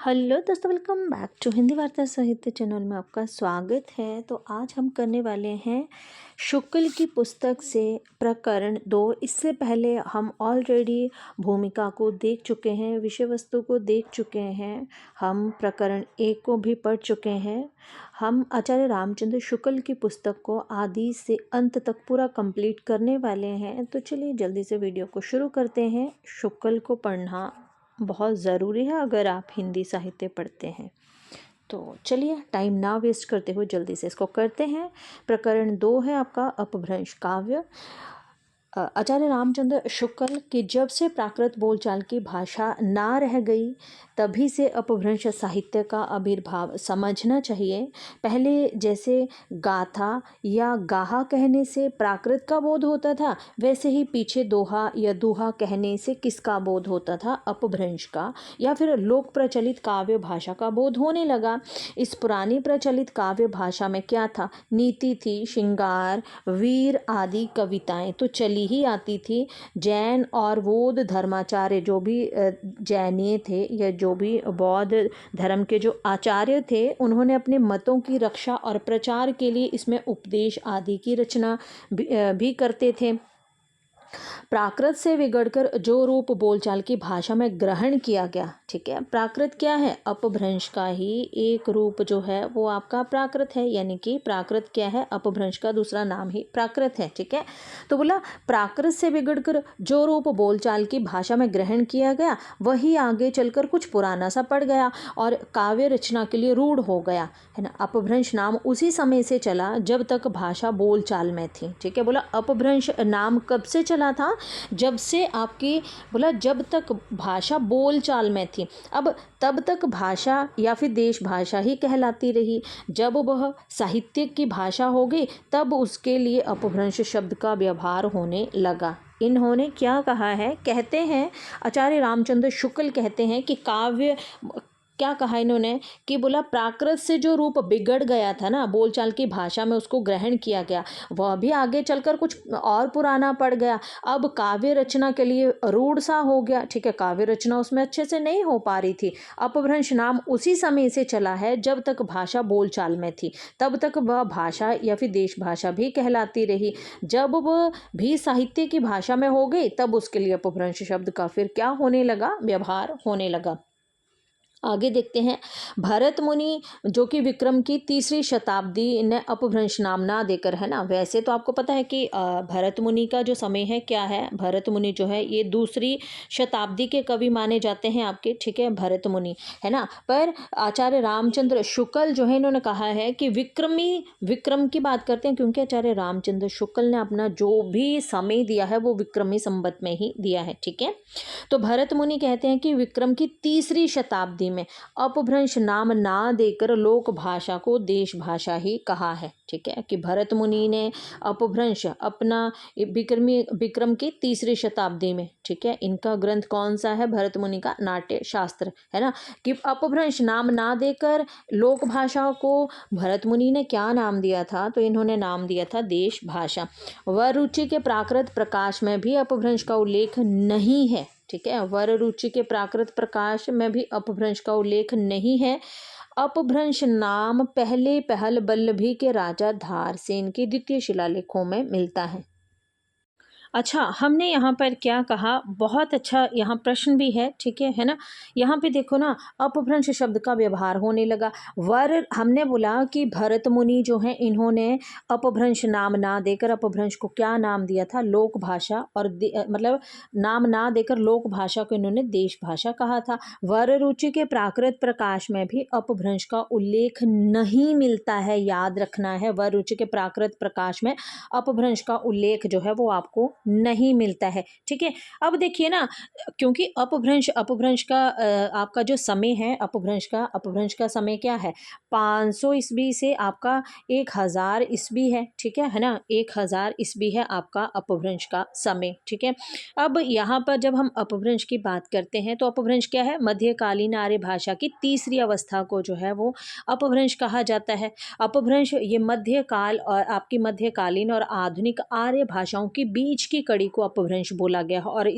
Hello दोस्तों, welcome back to Hindi वार्ता साहित्य चैनल में आपका स्वागत है। तो आज हम करने वाले हैं शुक्ल की पुस्तक से प्रकरण 2। इससे पहले हम ऑलरेडी भूमिका को देख चुके हैं, विषय वस्तु को देख चुके हैं, हम प्रकरण 1 को भी पढ़ चुके हैं। हम आचार्य रामचंद्र शुक्ल की पुस्तक को आदि से अंत तक पूरा कंप्लीट करने वाले हैं। तो चलिए जल्दी से वीडियो को शुरू करते हैं। शुक्ल को पढ़ना बहुत ज़रूरी है अगर आप हिंदी साहित्य पढ़ते हैं। तो चलिए टाइम ना वेस्ट करते हुए जल्दी से इसको करते हैं। प्रकरण 2 है आपका अपभ्रंश काव्य। आचार्य रामचंद्र शुक्ल की जब से प्राकृत बोलचाल की भाषा ना रह गई तभी से अपभ्रंश साहित्य का आविर्भाव समझना चाहिए। पहले जैसे गाथा या गाहा कहने से प्राकृत का बोध होता था, वैसे ही पीछे दोहा या दुहा कहने से किसका बोध होता था? अपभ्रंश का, या फिर लोक प्रचलित काव्य भाषा का बोध होने लगा। इस पुरानी प्रचलित काव्य भाषा में क्या था? नीति थी, श्रृंगार, वीर आदि कविताएं तो चली ही आती थी। जैन और बौद्ध धर्माचार्य जो भी जैनीय थे या जो भी बौद्ध धर्म के जो आचार्य थे, उन्होंने अपने मतों की रक्षा और प्रचार के लिए इसमें उपदेश आदि की रचना भी करते थे। प्राकृत से बिगड़कर जो रूप बोलचाल की भाषा में ग्रहण किया गया, ठीक है, प्राकृत क्या है? अपभ्रंश का ही एक रूप जो है वो आपका प्राकृत है, यानी कि प्राकृत क्या है? अपभ्रंश का दूसरा नाम ही प्राकृत है, ठीक है। तो बोला प्राकृत से बिगड़कर जो रूप बोलचाल की भाषा में ग्रहण किया गया वही आगे चलकर कुछ पुराना सा पड़ गया और काव्य रचना के लिए रूढ़ हो गया, है ना। अपभ्रंश नाम उसी समय से चला जब तक भाषा बोलचाल में थी, ठीक है। बोला अपभ्रंश नाम कब से चला था? जब से आपकी, बोला जब तक भाषा बोलचाल में थी। अब तब तक भाषा या फिर देश भाषा ही कहलाती रही। जब वह साहित्य की भाषा हो गई तब उसके लिए अपभ्रंश शब्द का व्यवहार होने लगा। इन्होंने क्या कहा है? कहते हैं आचार्य रामचंद्र शुक्ल कहते हैं कि काव्य, क्या कहा इन्होंने कि बोला प्राकृत से जो रूप बिगड़ गया था ना, बोलचाल की भाषा में उसको ग्रहण किया गया, वह भी आगे चलकर कुछ और पुराना पड़ गया। अब काव्य रचना के लिए रूढ़ सा हो गया, ठीक है, काव्य रचना उसमें अच्छे से नहीं हो पा रही थी। अपभ्रंश नाम उसी समय से चला है जब तक भाषा बोलचाल में थी, तब तक वह भाषा या फिर देश भाषा भी कहलाती रही। जब वह भी साहित्य की भाषा में हो गई तब उसके लिए अपभ्रंश शब्द का फिर क्या होने लगा? व्यवहार होने लगा। आगे देखते हैं। भरत मुनि जो कि विक्रम की 3री शताब्दी ने अपभ्रंश नाम ना देकर, है ना, वैसे तो आपको पता है कि भरत मुनि का जो समय है क्या है? भरत मुनि जो है ये 2री शताब्दी के कवि माने जाते हैं आपके, ठीक है, भरत मुनि, है ना। पर आचार्य रामचंद्र शुक्ल जो है इन्होंने कहा है कि विक्रम की बात करते हैं, क्योंकि आचार्य रामचंद्र शुक्ल ने अपना जो भी समय दिया है वो विक्रमी संवत में ही दिया है, ठीक है। तो भरत मुनि कहते हैं कि विक्रम की 3री शताब्दी में अपभ्रंश नाम ना देकर लोक भाषा को देश भाषा ही कहा है, ठीक है, कि भरत मुनि ने अपभ्रंश अपना विक्रम की 3री शताब्दी में, ठीक है, इनका ग्रंथ कौन सा है? भरत मुनि का नाट्य शास्त्र, है ना, कि अपभ्रंश नाम ना देकर लोक भाषा को भरत मुनि ने क्या नाम दिया था? तो इन्होंने नाम दिया था देश भाषा। वर रुचि के प्राकृत प्रकाश में भी अपभ्रंश का उल्लेख नहीं है, ठीक है, वर रुचि के प्राकृत प्रकाश में भी अपभ्रंश का उल्लेख नहीं है। अपभ्रंश नाम पहले पहल बल्लभी के राजा धारसेन के द्वितीय शिलालेखों में मिलता है। अच्छा, हमने यहाँ पर क्या कहा? बहुत अच्छा यहाँ प्रश्न भी है, ठीक है ना। यहाँ पे देखो ना, अपभ्रंश शब्द का व्यवहार होने लगा। वर, हमने बोला कि भरत मुनि जो हैं इन्होंने अपभ्रंश नाम ना देकर अपभ्रंश को क्या नाम दिया था? लोक भाषा, और मतलब नाम ना देकर लोक भाषा को इन्होंने देश भाषा कहा था। वर रुचि के प्राकृत प्रकाश में भी अपभ्रंश का उल्लेख नहीं मिलता है, याद रखना है। वर रुचि के प्राकृत प्रकाश में अपभ्रंश का उल्लेख जो है वो आपको नहीं मिलता है, ठीक है। अब देखिए ना, क्योंकि अपभ्रंश का आपका जो समय है, अपभ्रंश का समय क्या है? 500 ईस्वी से आपका 1000 ईस्वी है, ठीक है ना। 1000 ईस्वी है आपका अपभ्रंश का समय, ठीक है। अब यहाँ पर जब हम अपभ्रंश की बात करते हैं तो अपभ्रंश क्या है? मध्यकालीन आर्य भाषा की 3री अवस्था को जो है वो अपभ्रंश कहा जाता है। अपभ्रंश ये मध्यकाल और आपकी मध्यकालीन और आधुनिक आर्य भाषाओं के बीच की कड़ी को अपभ्रंश बोला गया। और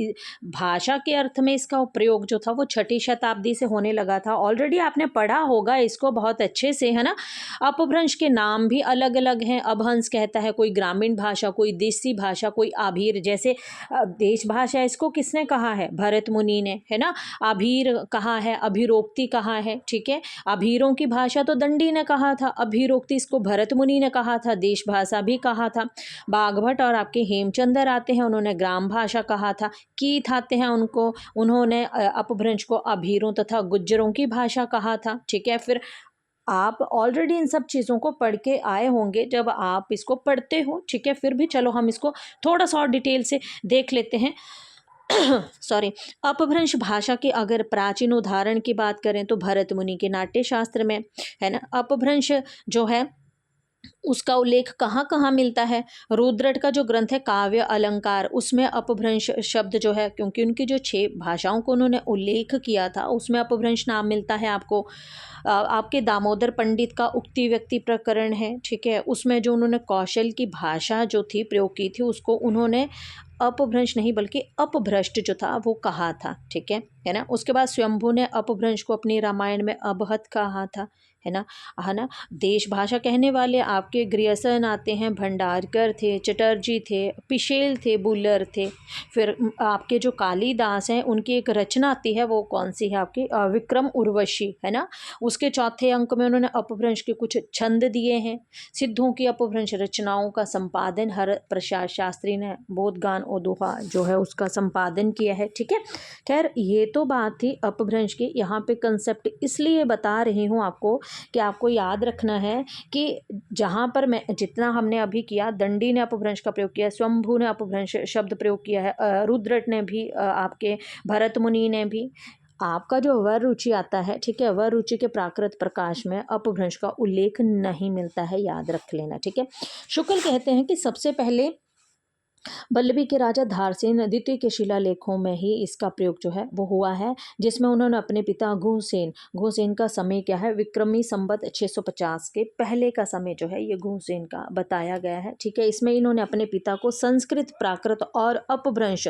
भाषा के अर्थ में इसका प्रयोग जो था वो 6ठी शताब्दी से होने लगा था। ऑलरेडी आपने पढ़ा होगा इसको बहुत अच्छे से, है ना। अपभ्रंश के नाम भी अलग अलग हैं। अभहंस कहता है कोई ग्रामीण भाषा, कोई देसी भाषा, कोई आभीर। जैसे देश भाषा इसको किसने कहा है? भरत मुनि ने, है ना। आभीर कहा है, अभिरोक्ति कहा है, ठीक है। अभीरों की भाषा तो दंडी ने कहा था, अभिरोक्ति इसको भरत मुनि ने कहा था, देश भाषा भी कहा था। बागभट्ट और आपके हेमचंद्र आते हैं, उन्होंने ग्राम भाषा कहा था। कीथ आते हैं, उन्होंने अपभ्रंश को अभीरों तथा गुज्जरों की भाषा कहा था, ठीक है। फिर आप ऑलरेडी इन सब चीज़ों को पढ़ के आए होंगे जब आप इसको पढ़ते हो, ठीक है। फिर भी चलो हम इसको थोड़ा सा और डिटेल से देख लेते हैं। सॉरी। अपभ्रंश भाषा के अगर प्राचीन उदाहरण की बात करें तो भरत मुनि के नाट्य शास्त्र में, है ना, अपभ्रंश जो है उसका उल्लेख कहाँ कहाँ मिलता है? रुद्रट का जो ग्रंथ है काव्य अलंकार, उसमें अपभ्रंश शब्द जो है, क्योंकि उनकी जो 6 भाषाओं को उन्होंने उल्लेख किया था उसमें अपभ्रंश नाम मिलता है आपको। आपके दामोदर पंडित का उक्ति व्यक्ति प्रकरण है, ठीक है, उसमें जो उन्होंने कौशल की भाषा जो थी प्रयोग की थी उसको उन्होंने अपभ्रंश नहीं बल्कि अपभ्रष्ट जो था वो कहा था, ठीक है ना। उसके बाद स्वयंभू ने अपभ्रंश को अपनी रामायण में अबहत कहा था, है ना। देश भाषा कहने वाले आपके ग्रियसन आते हैं, भंडारकर थे, चटर्जी थे, पिशेल थे, बुलर थे। फिर आपके जो कालिदास हैं उनकी एक रचना आती है, वो कौन सी है आपकी? विक्रम उर्वशी, है ना। उसके चौथे अंक में उन्होंने अपभ्रंश के कुछ छंद दिए हैं। सिद्धों की अपभ्रंश रचनाओं का संपादन हर प्रसाद शास्त्री ने बोधगान और दोहा जो है उसका संपादन किया है, ठीक है। खैर ये तो बात थी अपभ्रंश की। यहाँ पे कंसेप्ट इसलिए बता रही हूँ आपको कि आपको याद रखना है कि जहाँ पर मैं जितना हमने अभी किया, दंडी ने अपभ्रंश का प्रयोग किया, स्वयंभू ने अपभ्रंश शब्द प्रयोग किया है, रुद्रट ने भी, आपके भरत मुनि ने भी। आपका जो वर रुचि आता है, ठीक है, वर रुचि के प्राकृत प्रकाश में अपभ्रंश का उल्लेख नहीं मिलता है, याद रख लेना, ठीक है। शुक्ल कहते हैं कि सबसे पहले वल्लभी के राजा धारसेन द्वितीय के शिलालेखों में ही इसका प्रयोग जो है वो हुआ है, जिसमें उन्होंने अपने पिता घुसेन का समय क्या है? विक्रमी संवत 650 के पहले का समय जो है ये घुसेन का बताया गया है, ठीक है। इसमें इन्होंने अपने पिता को संस्कृत, प्राकृत और अपभ्रंश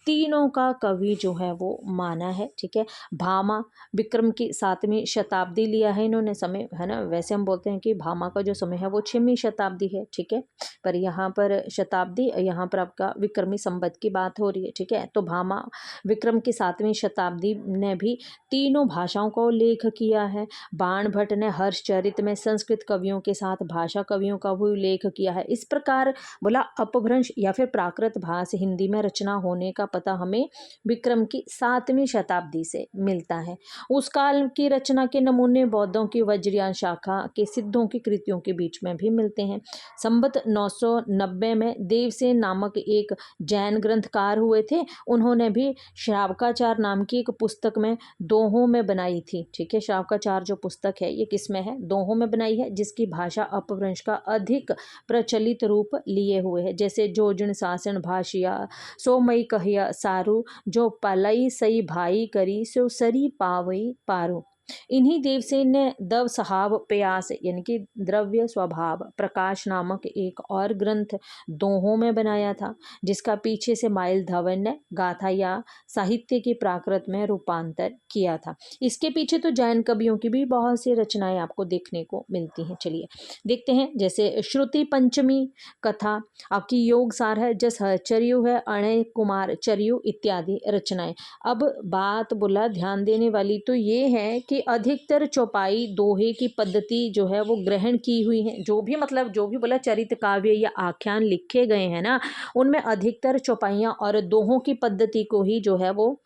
तीनों का कवि जो है वो माना है, ठीक है। भामा विक्रम की 7वीं शताब्दी लिया है इन्होंने समय, है ना। वैसे हम बोलते हैं कि भामा का जो समय है वो 6वीं शताब्दी है, ठीक है, पर यहाँ पर शताब्दी, यहाँ पर आपका विक्रमी संवत की बात हो रही है, ठीक है। तो भामा विक्रम की 7वीं शताब्दी ने भी तीनों भाषाओं का उल्लेख किया है। बाणभट्ट ने हर्षचरित में संस्कृत कवियों के साथ भाषा कवियों का भी उल्लेख किया है। इस प्रकार बोला अपभ्रंश या फिर प्राकृत भाषा हिंदी में रचना होने का पता हमें विक्रम की 7वीं शताब्दी से मिलता है। उस काल की रचना के नमूने बौद्धों की वज्रयान शाखा के सिद्धों की कृतियों के बीच में भी मिलते हैं। संवत 990 में देवसेन नामक एक जैन ग्रंथकार हुए थे, उन्होंने भी श्रावकाचार नाम की एक पुस्तक में दोहों में बनाई थी, ठीक है। श्रावकाचार जो पुस्तक है ये किस में है? दोहों में बनाई है, जिसकी भाषा अपभ्रंश का अधिक प्रचलित रूप लिए हुए है। जैसे जोजन शासन भाषिया सो मई कहिया सारू, जो पलई सई भाई करी सो सरी पावई पारू। इन्हीं देवसेन ने दव सहाब प्रयास यानी कि द्रव्य स्वभाव प्रकाश नामक एक और ग्रंथ दोहों में बनाया था, जिसका पीछे से माइल धवन ने गाथा या साहित्य की प्राकृत में रूपांतर किया था। इसके पीछे तो जैन कवियों की भी बहुत सी रचनाएं आपको देखने को मिलती हैं। चलिए देखते हैं, जैसे श्रुति पंचमी कथा आपकी योग सार है, जस चरयु है, अणय कुमार चरयु इत्यादि रचनाएं। अब बात बोला ध्यान देने वाली तो ये है कि अधिकतर चौपाई दोहे की पद्धति जो है वो ग्रहण की हुई है। जो भी मतलब जो भी बोला चरित्र काव्य या आख्यान लिखे गए हैं ना, उनमें अधिकतर चौपाइयाँ और दोहों की पद्धति को ही जो है वो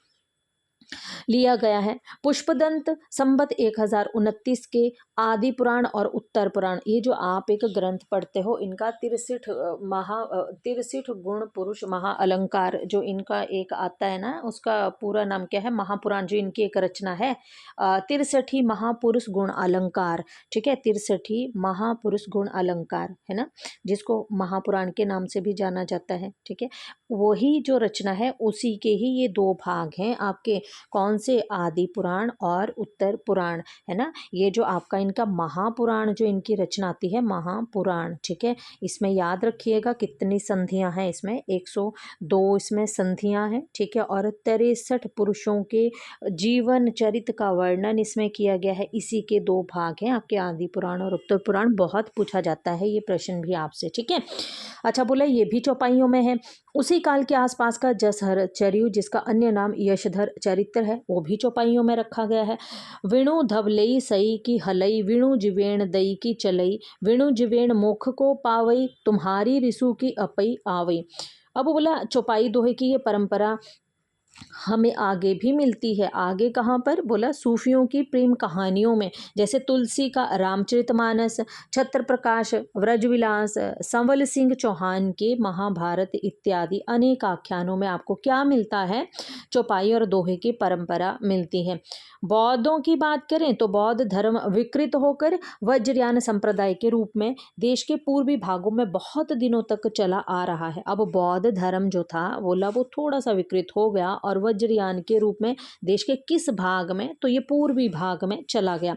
लिया गया है। पुष्पदंत संवत 1029 के आदि पुराण और उत्तर पुराण, ये जो आप एक ग्रंथ पढ़ते हो, इनका 63 गुण पुरुष महा अलंकार जो इनका एक आता है ना, उसका पूरा नाम क्या है? महापुराण, जो इनकी एक रचना है 63 महापुरुष गुण अलंकार, ठीक है। 63 महापुरुष गुण अलंकार, है ना, जिसको महापुराण के नाम से भी जाना जाता है, ठीक है। वही जो रचना है उसी के ही ये 2 भाग हैं आपके कौन से? आदि पुराण और उत्तर पुराण, है ना। ये जो आपका इनका महापुराण जो इनकी रचना आती है महापुराण, ठीक है। इसमें याद रखिएगा कितनी संधियां हैं, इसमें 102 इसमें संधियां हैं, ठीक है। और 63 पुरुषों के जीवन चरित्र का वर्णन इसमें किया गया है। इसी के 2 भाग हैं आपके आदि पुराण और उत्तर पुराण। बहुत पूछा जाता है ये प्रश्न भी आपसे, ठीक है। अच्छा, बोला ये भी चौपाइयों में है। उसी काल के आसपास का जसहर चरियु, जिसका अन्य नाम यशधर चरित्र है, वो भी चौपाइयों में रखा गया है। विणु धवलई सई की हलई, विणु जिवेण दई की चलई, विणु जिवेण मुख को पावई, तुम्हारी रिसु की अपई आवई। अब बोला चौपाई दोहे की ये परंपरा हमें आगे भी मिलती है। आगे कहाँ पर? बोला सूफियों की प्रेम कहानियों में, जैसे तुलसी का रामचरितमानस, छत्र प्रकाश व्रजविलास, संवल सिंह चौहान के महाभारत इत्यादि अनेक आख्यानों में आपको क्या मिलता है? चौपाई और दोहे की परंपरा मिलती है। बौद्धों की बात करें तो बौद्ध धर्म विकृत होकर वज्रयान संप्रदाय के रूप में देश के पूर्वी भागों में बहुत दिनों तक चला आ रहा है। अब बौद्ध धर्म जो था बोला वो थोड़ा सा विकृत हो गया और वज्रयान के रूप में देश के किस भाग में? तो ये पूर्वी भाग में चला गया।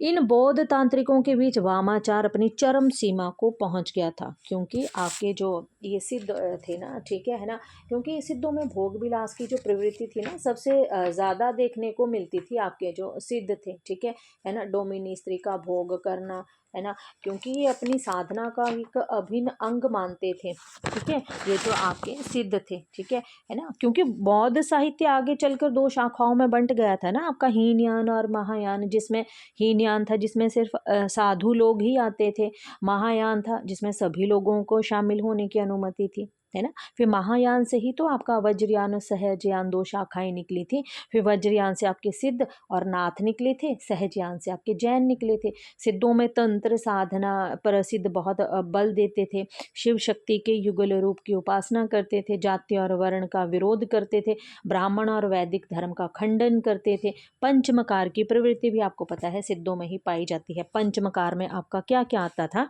इन बौद्ध तांत्रिकों के बीच वामाचार अपनी चरम सीमा को पहुंच गया था, क्योंकि आपके जो ये सिद्ध थे ना, ठीक है ना, क्योंकि सिद्धों में भोग विलास की जो प्रवृत्ति थी ना सबसे ज़्यादा देखने को मिलती थी आपके जो सिद्ध थे, ठीक है ना। डोमिनी स्त्री का भोग करना, है ना, क्योंकि ये अपनी साधना का एक अभिन्न अंग मानते थे, ठीक है। ये जो आपके सिद्ध थे, ठीक है ना, क्योंकि बौद्ध साहित्य आगे चलकर 2 शाखाओं में बंट गया था ना आपका, हीनयान और महायान। जिसमें हीनयान था जिसमें सिर्फ साधु लोग ही आते थे, महायान था जिसमें सभी लोगों को शामिल होने की अनुमति थी, है ना। फिर महायान से ही तो आपका वज्रयान और सहजयान 2 शाखाएं निकली थी। फिर वज्रयान से आपके सिद्ध और नाथ निकले थे, सहजयान से आपके जैन निकले थे। सिद्धों में तंत्र साधना पर सिद्ध बहुत बल देते थे, शिव शक्ति के युगल रूप की उपासना करते थे, जाति और वर्ण का विरोध करते थे, ब्राह्मण और वैदिक धर्म का खंडन करते थे। पंचमकार की प्रवृत्ति भी आपको पता है सिद्धों में ही पाई जाती है। पंचमकार में आपका क्या क्या आता था?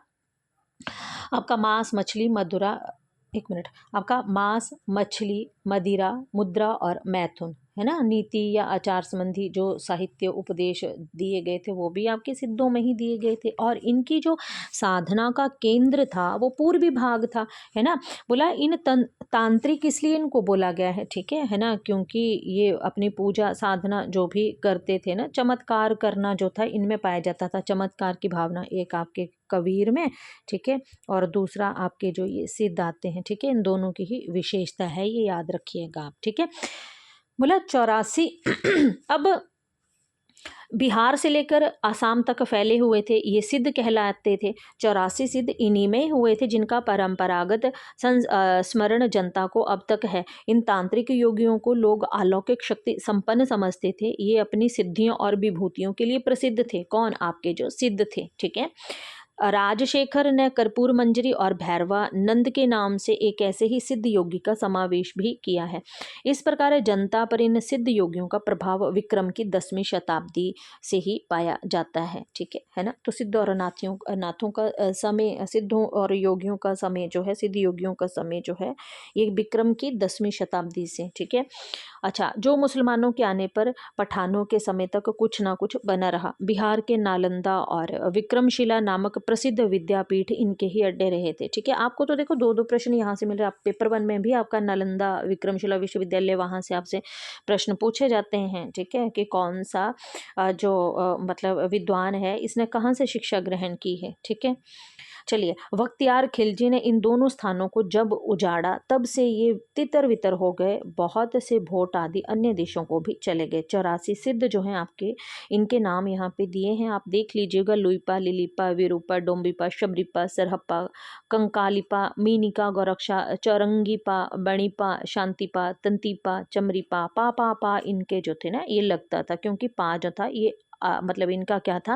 आपका मांस मछली मदिरा, एक मिनट, आपका मांस मछली मदिरा मुद्रा और मैथुन, है ना। नीति या आचार संबंधी जो साहित्य उपदेश दिए गए थे वो भी आपके सिद्धों में ही दिए गए थे। और इनकी जो साधना का केंद्र था वो पूर्वी भाग था, है ना। बोला इन तांत्रिक इसलिए इनको बोला गया है, ठीक है ना, क्योंकि ये अपनी पूजा साधना जो भी करते थे ना, चमत्कार करना जो था इनमें पाया जाता था। चमत्कार की भावना एक आपके कबीर में, ठीक है, और दूसरा आपके जो ये सिद्ध आते हैं, ठीक है, इन दोनों की ही विशेषता है, ये याद रखिएगा आप, ठीक है। बोला 84 अब बिहार से लेकर आसाम तक फैले हुए थे, ये सिद्ध कहलाते थे। 84 सिद्ध इन्हीं में हुए थे जिनका परंपरागत स्मरण जनता को अब तक है। इन तांत्रिक योगियों को लोग अलौकिक शक्ति संपन्न समझते थे। ये अपनी सिद्धियों और विभूतियों के लिए प्रसिद्ध थे। कौन? आपके जो सिद्ध थे, ठीक है। राजशेखर ने कर्पूर मंजरी और भैरवा नंद के नाम से एक ऐसे ही सिद्ध योगी का समावेश भी किया है। इस प्रकार जनता पर इन सिद्ध योगियों का प्रभाव विक्रम की 10वीं शताब्दी से ही पाया जाता है, ठीक है ना। तो सिद्ध और नाथों का समय, सिद्धों और योगियों का समय जो है, सिद्ध योगियों का समय जो है ये विक्रम की 10वीं शताब्दी से, ठीक है। अच्छा, जो मुसलमानों के आने पर पठानों के समय तक कुछ ना कुछ बना रहा। बिहार के नालंदा और विक्रमशिला नामक प्रसिद्ध विद्यापीठ इनके ही अड्डे रहे थे, ठीक है। आपको तो देखो 2-2 प्रश्न यहाँ से मिल रहे हैं। आप पेपर 1 में भी आपका नालंदा विक्रमशिला विश्वविद्यालय, वहाँ से आपसे प्रश्न पूछे जाते हैं, ठीक है, कि कौन सा जो मतलब विद्वान है इसने कहाँ से शिक्षा ग्रहण की है, ठीक है। चलिए, बख्तियार खिलजी ने इन दोनों स्थानों को जब उजाड़ा तब से ये तितर वितर हो गए। बहुत से भोट आदि अन्य देशों को भी चले गए। 84 सिद्ध जो हैं आपके, इनके नाम यहाँ पे दिए हैं, आप देख लीजिएगा। लुइपा, लिलिपा, विरूपा, डोम्बिपा, शबरीपा, सरहप्पा, कंकालिपा, मीनिका, गोरक्षा, चौरंगीपा, बणिपा, शांतिपा, तंतीपा, चमरीपा, पा इनके जो थे ना ये लगता था, क्योंकि पा जो था ये मतलब इनका क्या था,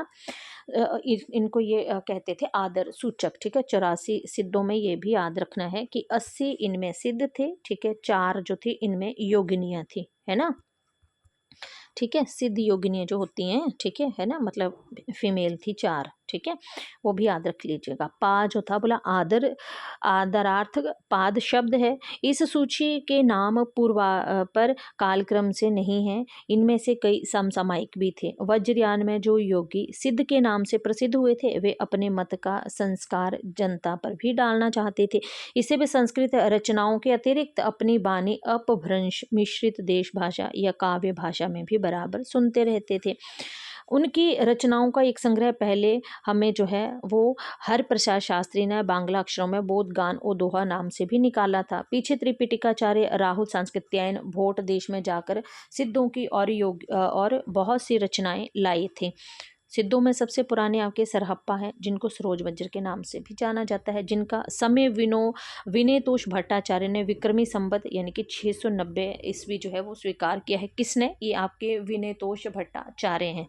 इनको ये कहते थे आदर सूचक, ठीक है। 84 सिद्धों में ये भी याद रखना है कि 80 इनमें सिद्ध थे, ठीक है। 4 जो थी इनमें योगिनियाँ थी, है ना, ठीक है। सिद्ध योगिनियाँ जो होती हैं, ठीक है ना, मतलब फीमेल थी 4, ठीक है, वो भी याद रख लीजिएगा। पा जो था बोला आदर, आदरार्थ पाद शब्द है। इस सूची के नाम पर कालक्रम से नहीं है, इनमें से कई समसामयिक भी थे। वज्रयान में जो योगी सिद्ध के नाम से प्रसिद्ध हुए थे, वे अपने मत का संस्कार जनता पर भी डालना चाहते थे। इसे वे संस्कृत रचनाओं के अतिरिक्त अपनी बानी अपभ्रंश मिश्रित देश भाषा या काव्य भाषा में भी बराबर सुनते रहते थे। उनकी रचनाओं का एक संग्रह पहले हमें जो है वो हर प्रसाद शास्त्री ने बांग्ला अक्षरों में बोध गान और दोहा नाम से भी निकाला था। पीछे त्रिपिटिकाचार्य राहुल सांस्कृत्यायन भोट देश में जाकर सिद्धों की और बहुत सी रचनाएं लाई थी। सिद्धों में सबसे पुराने आपके सरहप्पा हैं, जिनको सरोज वज्र के नाम से भी जाना जाता है, जिनका समय विनयतोष भट्टाचार्य ने विक्रमी संवत यानी कि 690 ईस्वी जो है वो स्वीकार किया है। किसने? ये आपके विनयतोष भट्टाचार्य हैं।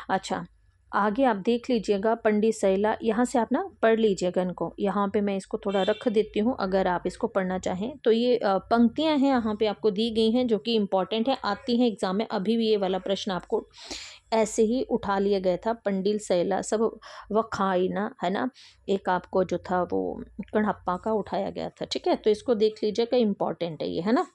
अच्छा, आगे आप देख लीजिएगा पंडित सैला, यहाँ से आप ना पढ़ लीजिएगा इनको। यहाँ पे मैं इसको थोड़ा रख देती हूँ, अगर आप इसको पढ़ना चाहें तो। ये पंक्तियाँ हैं यहाँ पे आपको दी गई हैं जो कि इम्पॉर्टेंट है, आती हैं एग्जाम में। अभी भी ये वाला प्रश्न आपको ऐसे ही उठा लिया गया था। पंडित सैला सब वखाइना है ना, एक आपको जो था वो कणहप्पा का उठाया गया था। ठीक है, तो इसको देख लीजिएगा, इम्पॉर्टेंट है ये, है ना।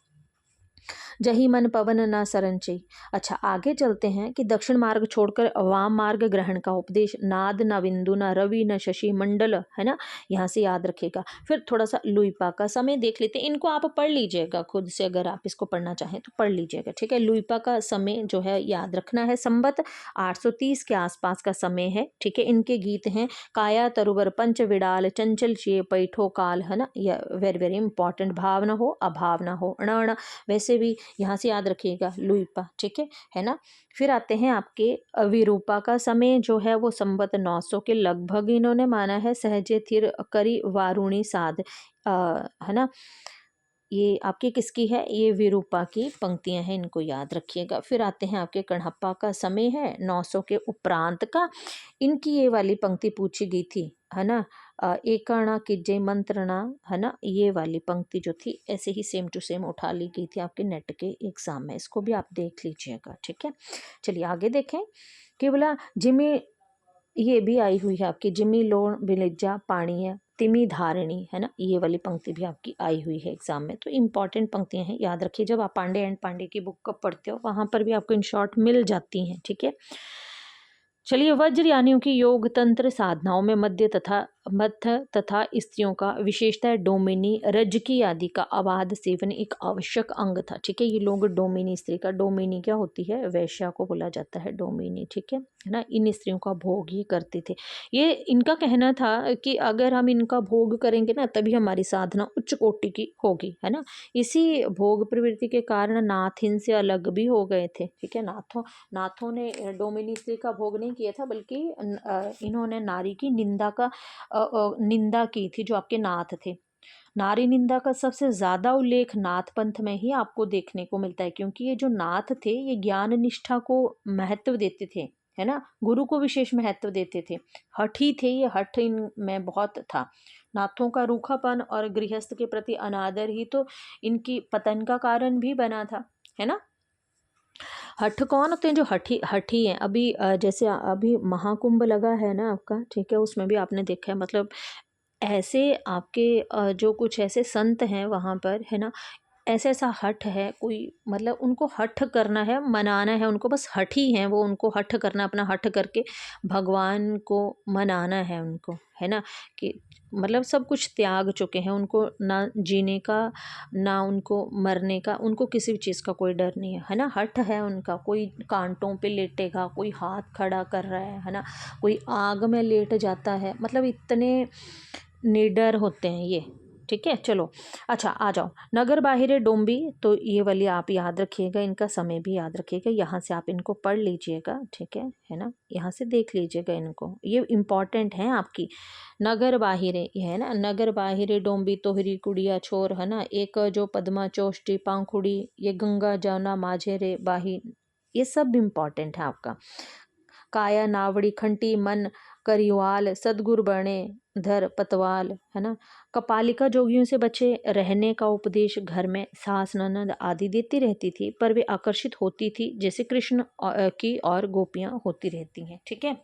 जही मन पवन न सरंचई। अच्छा, आगे चलते हैं कि दक्षिण मार्ग छोड़कर वाम मार्ग ग्रहण का उपदेश। नाद न बिंदु न रवि न शशि मंडल, है ना, यहाँ से याद रखेगा। फिर थोड़ा सा लुइपा का समय देख लेते हैं, इनको आप पढ़ लीजिएगा खुद से, अगर आप इसको पढ़ना चाहें तो पढ़ लीजिएगा। ठीक है, लुइपा का समय जो है याद रखना है, संवत 830 के आसपास का समय है। ठीक है, इनके गीत हैं काया तरुवर पंच विडाल चंचल चे पैठो काल, है ना, यह वेरी वेरी इंपॉर्टेंट। भाव न हो अभाव न हो ण, वैसे भी यहाँ से याद रखिएगा लुइपा। ठीक है ना। फिर आते हैं आपके विरूपा का समय जो है वो संवत 900 के लगभग इन्होंने माना है। सहजे थिर करी वारुणी साध, है ना, ये आपकी किसकी है? ये विरूपा की पंक्तियां हैं, इनको याद रखिएगा। फिर आते हैं आपके कणहप्पा का समय है 900 के उपरांत का। इनकी ये वाली पंक्ति पूछी गई थी, है ना, एकाणा किज्जय मंत्रणा, है ना, ये वाली पंक्ति जो थी ऐसे ही सेम टू सेम उठा ली गई थी आपके नेट के एग्जाम में। इसको भी आप देख लीजिएगा। ठीक है, चलिए आगे देखें कि बोला जिमी, ये भी आई हुई है आपकी, जिमी लोण बिलिज्जा पानी है तिमी धारिणी, है ना, ये वाली पंक्ति भी आपकी आई हुई है एग्जाम में। तो इंपॉर्टेंट पंक्तियां हैं, याद रखिए। जब आप पांडे एंड पांडे की बुक कब पढ़ते हो वहां पर भी आपको इन शॉर्ट मिल जाती हैं। ठीक है, चलिए वज्रयानियों की योग तंत्र साधनाओं में मध्य तथा स्त्रियों का विशेषतः डोमिनी रजकी आदि का अबाध सेवन एक आवश्यक अंग था। ठीक है, ये लोग डोमिनी स्त्री का, डोमिनी क्या होती है? वैश्या को बोला जाता है डोमिनी। ठीक है ना, इन स्त्रियों का भोग ही करते थे। ये इनका कहना था कि अगर हम इनका भोग करेंगे ना तभी हमारी साधना उच्च कोटि की होगी, है ना। इसी भोग प्रवृत्ति के कारण नाथ इनसे अलग भी हो गए थे। ठीक है, नाथों ने डोमिनी स्त्री का भोग नहीं किया था, बल्कि इन्होंने नारी की निंदा की थी, जो आपके नाथ थे। नारी निंदा का सबसे ज्यादा उल्लेख नाथ पंथ में ही आपको देखने को मिलता है, क्योंकि ये जो नाथ थे ये ज्ञान निष्ठा को महत्व देते थे, है ना, गुरु को विशेष महत्व देते थे। हठी थे ये, हठ इनमें बहुत था। नाथों का रूखापन और गृहस्थ के प्रति अनादर ही तो इनकी पतन का कारण भी बना था, है ना। हठ कौन होते हैं? जो हठी हैं। अभी जैसे अभी महाकुंभ लगा है ना आपका, ठीक है, उसमें भी आपने देखा है, मतलब ऐसे आपके जो कुछ ऐसे संत हैं वहाँ पर, है ना, ऐसा ऐसा हठ है कोई, मतलब उनको हठ करना है, मनाना है उनको, बस हठ ही हैं वो, उनको हठ करना, अपना हठ करके भगवान को मनाना है उनको, है ना, कि मतलब सब कुछ त्याग चुके हैं, उनको ना जीने का ना उनको मरने का, उनको किसी भी चीज़ का कोई डर नहीं है ना। हठ है उनका, कोई कांटों पे लेटेगा, कोई हाथ खड़ा कर रहा है ना, कोई आग में लेट जाता है, मतलब इतने निडर होते हैं ये। ठीक है, चलो अच्छा आ जाओ। नगर बाहिरे डोंबी, तो ये वाली आप याद रखिएगा, इनका समय भी याद रखिएगा, यहाँ से आप इनको पढ़ लीजिएगा। ठीक है ना, यहाँ से देख लीजिएगा इनको, ये इम्पॉर्टेंट है आपकी। नगर बाहिरे, ये है ना, नगर बाहिरे डोंबी तोहरी कुड़िया छोर, है ना, एक जो पद्मा चौष्टी पांखुड़ी, ये गंगा जमुना माझे रे बाही, ये सब इम्पॉर्टेंट है आपका। काया नावड़ी खंटी मन करिवाल सदगुरु बने धर पतवाल, है ना। कपालिका जोगियों से बचे रहने का उपदेश घर में सास ननद आदि देती रहती थी, पर वे आकर्षित होती थी जैसे कृष्ण की और गोपियां होती रहती हैं। ठीक है,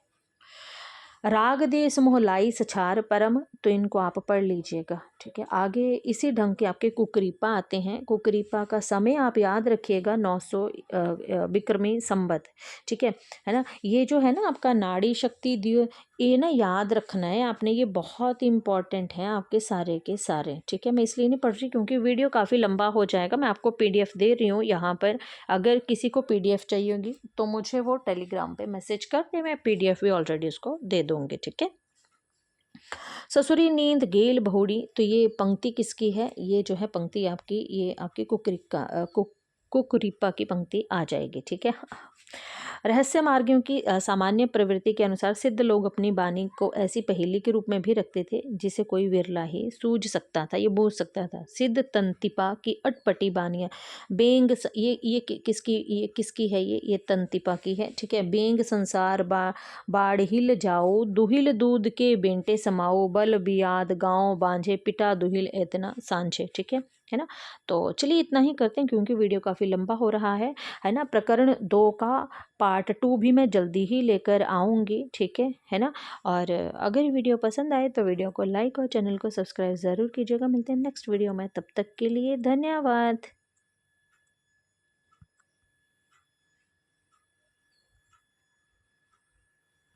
राग देश मोह लाई सछार परम, तो इनको आप पढ़ लीजिएगा। ठीक है, आगे इसी ढंग के आपके कुकरीपा आते हैं। कुकरीपा का समय आप याद रखिएगा 900 विक्रमी संवत। ठीक है ना। ये जो है ना आपका नाड़ी शक्ति दियो, ये ना याद रखना है आपने, ये बहुत इंपॉर्टेंट है आपके सारे के सारे। ठीक है, मैं इसलिए नहीं पढ़ रही क्योंकि वीडियो काफ़ी लंबा हो जाएगा। मैं आपको पीडीएफ दे रही हूँ यहाँ पर, अगर किसी को पीडीएफ चाहिए होगी तो मुझे वो टेलीग्राम पे मैसेज कर दे, मैं पीडीएफ भी ऑलरेडी उसको दे दूँगी। ठीक है। ससुरी नींद गेल बहुड़ी, तो ये पंक्ति किसकी है? ये जो है पंक्ति आपकी, ये आपकी कुकरीपा की पंक्ति आ जाएगी। ठीक है। रहस्य मार्गियों की सामान्य प्रवृत्ति के अनुसार सिद्ध लोग अपनी वाणी को ऐसी पहेली के रूप में भी रखते थे जिसे कोई विरला ही सूझ सकता था, ये बूझ सकता था। सिद्ध तंतिपा की अटपटी बानियाँ, ये किसकी है? ये तंतिपा की है। ठीक है। बेंग संसार बाढ़िल जाओ, दुहिल दूध के बेंटे समाओ, बल बियाद गाँव बांझे, पिटा दुहिल एतना सांझे। ठीक है ना। तो चलिए इतना ही करते हैं क्योंकि वीडियो काफ़ी लंबा हो रहा है ना। प्रकरण 2 का पार्ट 2 भी मैं जल्दी ही लेकर आऊँगी। ठीक है ना। और अगर वीडियो पसंद आए तो वीडियो को लाइक और चैनल को सब्सक्राइब ज़रूर कीजिएगा। मिलते हैं नेक्स्ट वीडियो में, तब तक के लिए धन्यवाद।